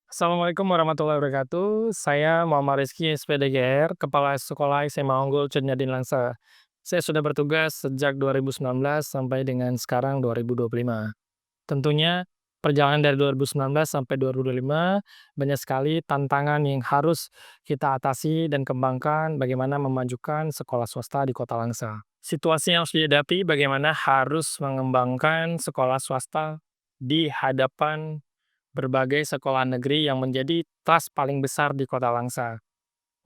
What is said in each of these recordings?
Assalamualaikum warahmatullahi wabarakatuh. Saya Muhammad Rizky SPDGR, Kepala Sekolah SMA Unggul Cudnyadin Langsa. Saya sudah bertugas sejak 2019 sampai dengan sekarang 2025. Tentunya perjalanan dari 2019 sampai 2025 banyak sekali tantangan yang harus kita atasi dan kembangkan bagaimana memajukan sekolah swasta di Kota Langsa. Situasi yang harus dihadapi bagaimana harus mengembangkan sekolah swasta di hadapan berbagai sekolah negeri yang menjadi trust paling besar di Kota Langsa.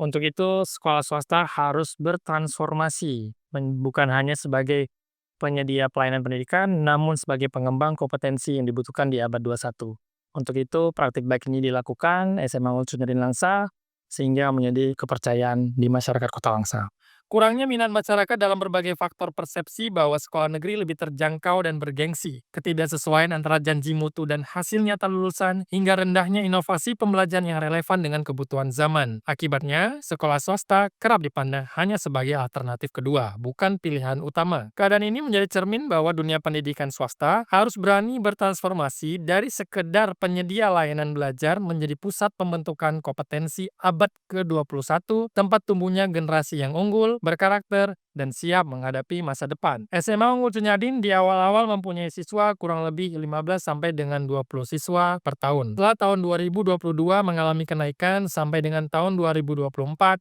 Untuk itu, sekolah swasta harus bertransformasi, bukan hanya sebagai penyedia pelayanan pendidikan, namun sebagai pengembang kompetensi yang dibutuhkan di abad 21. Untuk itu, praktik baik ini dilakukan SMA Ulcud Nyarin Langsa, sehingga menjadi kepercayaan di masyarakat Kota Langsa. Kurangnya minat masyarakat dalam berbagai faktor persepsi bahwa sekolah negeri lebih terjangkau dan bergengsi, ketidaksesuaian antara janji mutu dan hasil nyata lulusan, hingga rendahnya inovasi pembelajaran yang relevan dengan kebutuhan zaman. Akibatnya, sekolah swasta kerap dipandang hanya sebagai alternatif kedua, bukan pilihan utama. Keadaan ini menjadi cermin bahwa dunia pendidikan swasta harus berani bertransformasi dari sekedar penyedia layanan belajar menjadi pusat pembentukan kompetensi abad ke-21, tempat tumbuhnya generasi yang unggul, berkarakter, dan siap menghadapi masa depan. SMA Unggul Cunyadin di awal-awal mempunyai siswa kurang lebih 15 sampai dengan 20 siswa per tahun. Setelah tahun 2022 mengalami kenaikan sampai dengan tahun 2024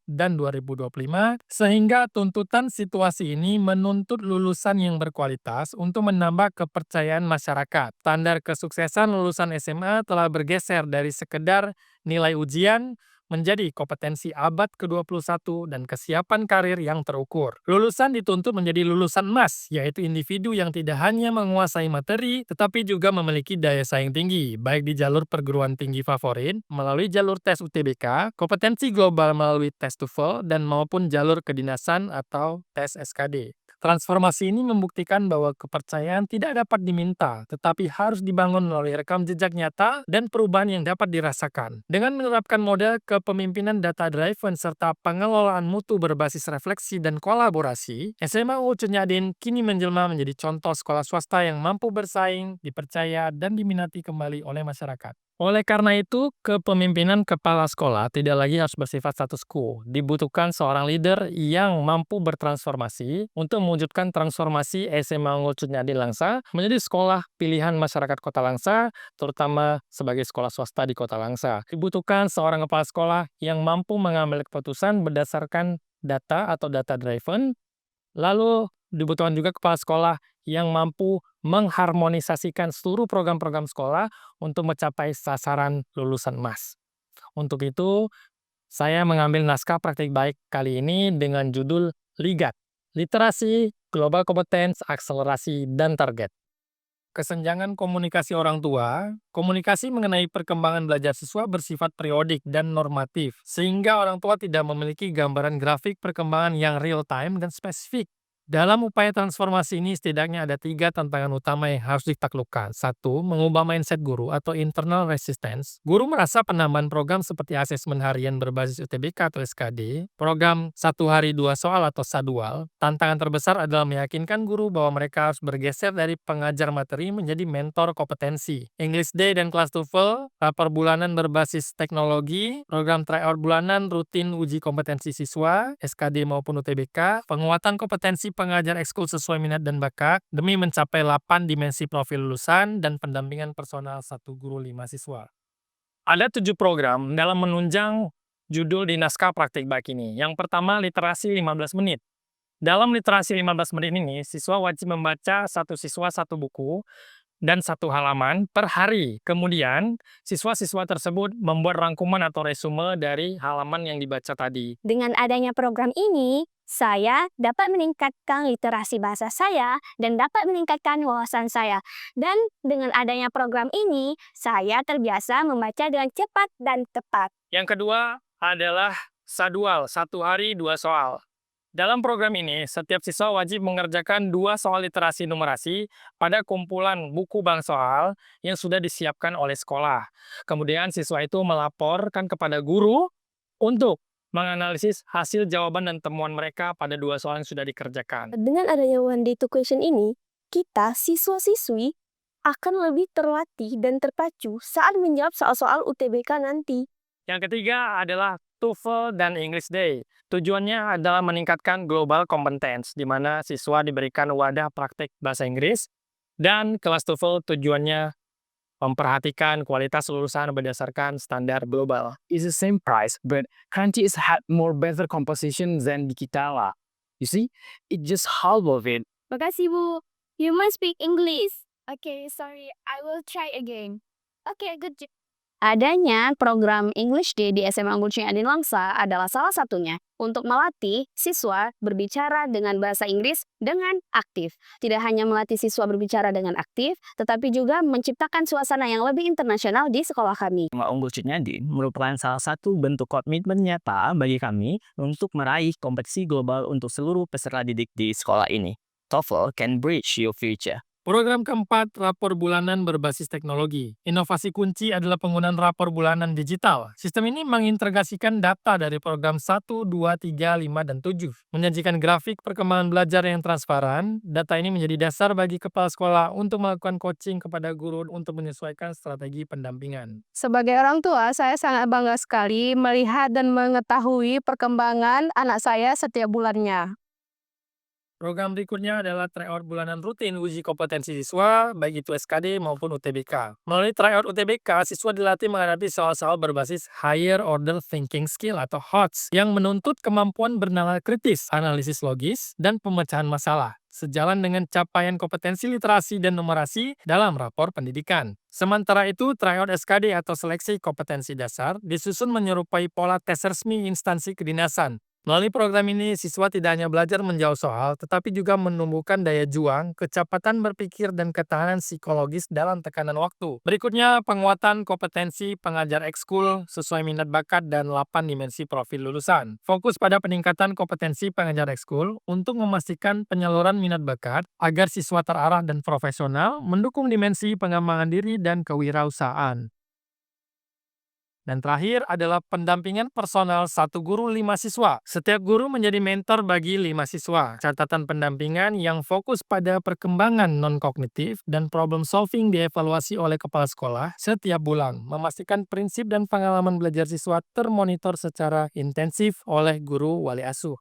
dan 2025, sehingga tuntutan situasi ini menuntut lulusan yang berkualitas untuk menambah kepercayaan masyarakat. Standar kesuksesan lulusan SMA telah bergeser dari sekedar nilai ujian menjadi kompetensi abad ke-21 dan kesiapan karir yang terukur. Lulusan dituntut menjadi lulusan emas, yaitu individu yang tidak hanya menguasai materi, tetapi juga memiliki daya saing tinggi, baik di jalur perguruan tinggi favorit, melalui jalur tes UTBK, kompetensi global melalui tes TOEFL, dan maupun jalur kedinasan atau tes SKD. Transformasi ini membuktikan bahwa kepercayaan tidak dapat diminta, tetapi harus dibangun melalui rekam jejak nyata dan perubahan yang dapat dirasakan. Dengan menerapkan model kepemimpinan data-driven serta pengelolaan mutu berbasis refleksi dan kolaborasi, SMA UU Cunyadin kini menjelma menjadi contoh sekolah swasta yang mampu bersaing, dipercaya, dan diminati kembali oleh masyarakat. Oleh karena itu, kepemimpinan kepala sekolah tidak lagi harus bersifat status quo. Dibutuhkan seorang leader yang mampu bertransformasi untuk mewujudkan transformasi SMA Unggul Cudnyadin Langsa menjadi sekolah pilihan masyarakat Kota Langsa, terutama sebagai sekolah swasta di Kota Langsa. Dibutuhkan seorang kepala sekolah yang mampu mengambil keputusan berdasarkan data atau data driven. Lalu dibutuhkan juga kepala sekolah yang mampu mengharmonisasikan seluruh program-program sekolah untuk mencapai sasaran lulusan emas. Untuk itu, saya mengambil naskah praktik baik kali ini dengan judul LIGAT, Literasi, Global Competence, Akselerasi, dan Target. Kesenjangan komunikasi orang tua, komunikasi mengenai perkembangan belajar siswa bersifat periodik dan normatif, sehingga orang tua tidak memiliki gambaran grafik perkembangan yang real-time dan spesifik. Dalam upaya transformasi ini, setidaknya ada 3 tantangan utama yang harus ditaklukkan. 1. Mengubah mindset guru atau internal resistance. Guru merasa penambahan program seperti asesmen harian berbasis UTBK atau SKD, program 1 hari 2 soal atau SADUAL, tantangan terbesar adalah meyakinkan guru bahwa mereka harus bergeser dari pengajar materi menjadi mentor kompetensi. English Day dan kelas TOEFL, rapor bulanan berbasis teknologi, program tryout bulanan rutin uji kompetensi siswa, SKD maupun UTBK, penguatan kompetensi pengajar ekskul sesuai minat dan bakat, demi mencapai 8 dimensi profil lulusan dan pendampingan personal 1 guru 5 siswa. Ada 7 program dalam menunjang judul di naskah praktik baik ini. Yang pertama, literasi 15 menit. Dalam literasi 15 menit ini, siswa wajib membaca satu siswa satu buku dan 1 halaman per hari. Kemudian, siswa-siswa tersebut membuat rangkuman atau resume dari halaman yang dibaca tadi. Dengan adanya program ini, saya dapat meningkatkan literasi bahasa saya dan dapat meningkatkan wawasan saya. Dan dengan adanya program ini, saya terbiasa membaca dengan cepat dan tepat. Yang kedua adalah Sadual, 1 hari 2 soal. Dalam program ini, setiap siswa wajib mengerjakan 2 soal literasi numerasi pada kumpulan buku bank soal yang sudah disiapkan oleh sekolah. Kemudian siswa itu melaporkan kepada guru untuk menganalisis hasil jawaban dan temuan mereka pada 2 soal yang sudah dikerjakan. Dengan adanya one day to question ini, kita siswa-siswi akan lebih terlatih dan terpacu saat menjawab soal-soal UTBK nanti. Yang ketiga adalah TOEFL dan English Day. Tujuannya adalah meningkatkan global competence, di mana siswa diberikan wadah praktik bahasa Inggris, dan kelas TOEFL tujuannya memperhatikan kualitas lulusan berdasarkan standar global. It's the same price, but Crunchy is had more better composition than Digitala. You see, it's just half of it. Makasih, Bu. You must speak English. Okay, sorry. I will try again. Okay, good job. Adanya program English Day di SMA Unggul Ciniadin Langsa adalah salah satunya untuk melatih siswa berbicara dengan bahasa Inggris dengan aktif. Tidak hanya melatih siswa berbicara dengan aktif, tetapi juga menciptakan suasana yang lebih internasional di sekolah kami. SMA Unggul Ciniadin merupakan salah satu bentuk komitmen nyata bagi kami untuk meraih kompetisi global untuk seluruh peserta didik di sekolah ini. TOEFL can bridge your future. Program keempat, rapor bulanan berbasis teknologi. Inovasi kunci adalah penggunaan rapor bulanan digital. Sistem ini mengintegrasikan data dari program 1, 2, 3, 5, dan 7. Menyajikan grafik perkembangan belajar yang transparan, data ini menjadi dasar bagi kepala sekolah untuk melakukan coaching kepada guru untuk menyesuaikan strategi pendampingan. Sebagai orang tua, saya sangat bangga sekali melihat dan mengetahui perkembangan anak saya setiap bulannya. Program berikutnya adalah tryout bulanan rutin uji kompetensi siswa, baik itu SKD maupun UTBK. Melalui tryout UTBK, siswa dilatih menghadapi soal-soal berbasis Higher Order Thinking Skill atau HOTS yang menuntut kemampuan bernalar kritis, analisis logis, dan pemecahan masalah, sejalan dengan capaian kompetensi literasi dan numerasi dalam rapor pendidikan. Sementara itu, tryout SKD atau seleksi kompetensi dasar disusun menyerupai pola tes resmi instansi kedinasan. Melalui program ini, siswa tidak hanya belajar menjawab soal, tetapi juga menumbuhkan daya juang, kecepatan berpikir, dan ketahanan psikologis dalam tekanan waktu. Berikutnya, penguatan kompetensi pengajar ekskul sesuai minat bakat dan 8 dimensi profil lulusan. Fokus pada peningkatan kompetensi pengajar ekskul untuk memastikan penyaluran minat bakat agar siswa terarah dan profesional, mendukung dimensi pengembangan diri dan kewirausahaan. Dan terakhir adalah pendampingan personal 1 guru 5 siswa. Setiap guru menjadi mentor bagi 5 siswa. Catatan pendampingan yang fokus pada perkembangan non-kognitif dan problem solving dievaluasi oleh kepala sekolah setiap bulan, memastikan prinsip dan pengalaman belajar siswa termonitor secara intensif oleh guru wali asuh.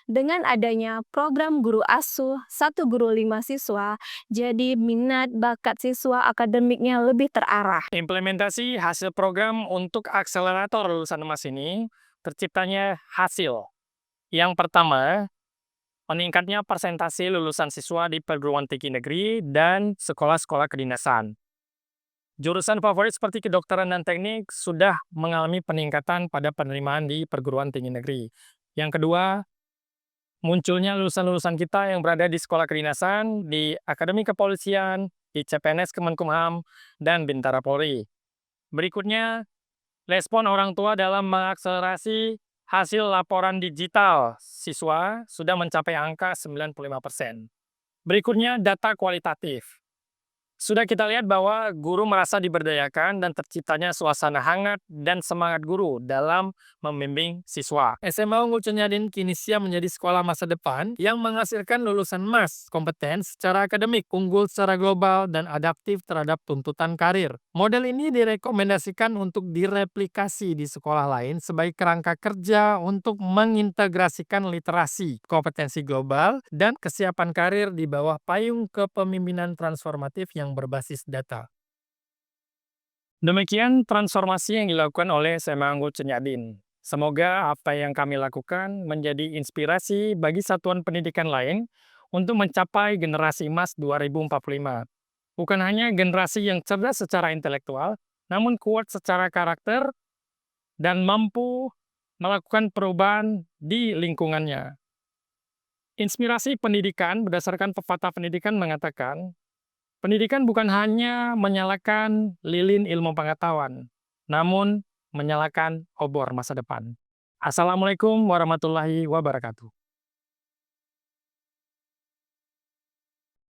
Dengan adanya program guru asuh 1 guru 5 siswa, jadi minat bakat siswa akademiknya lebih terarah. Implementasi hasil program untuk akselerator lulusan emas ini terciptanya hasil. Yang pertama, meningkatnya persentase lulusan siswa di perguruan tinggi negeri dan sekolah-sekolah kedinasan. Jurusan favorit seperti kedokteran dan teknik sudah mengalami peningkatan pada penerimaan di perguruan tinggi negeri. Yang kedua, munculnya lulusan-lulusan kita yang berada di sekolah kedinasan, di Akademi Kepolisian, di CPNS Kemenkumham, dan Bintara Polri. Berikutnya, respon orang tua dalam mengakselerasi hasil laporan digital siswa sudah mencapai angka 95%. Berikutnya, data kualitatif. Sudah kita lihat bahwa guru merasa diberdayakan dan terciptanya suasana hangat dan semangat guru dalam membimbing siswa. SMA Unggul Ciniadin kini siap menjadi sekolah masa depan yang menghasilkan lulusan emas, kompeten secara akademik, unggul secara global, dan adaptif terhadap tuntutan karir. Model ini direkomendasikan untuk direplikasi di sekolah lain sebagai kerangka kerja untuk mengintegrasikan literasi, kompetensi global, dan kesiapan karir di bawah payung kepemimpinan transformatif yang berbasis data. Demikian transformasi yang dilakukan oleh SMA Unggul Ciniadin. Semoga apa yang kami lakukan menjadi inspirasi bagi satuan pendidikan lain untuk mencapai generasi emas 2045. Bukan hanya generasi yang cerdas secara intelektual, namun kuat secara karakter dan mampu melakukan perubahan di lingkungannya. Inspirasi pendidikan berdasarkan pepatah pendidikan mengatakan, pendidikan bukan hanya menyalakan lilin ilmu pengetahuan, namun menyalakan obor masa depan. Assalamualaikum warahmatullahi wabarakatuh.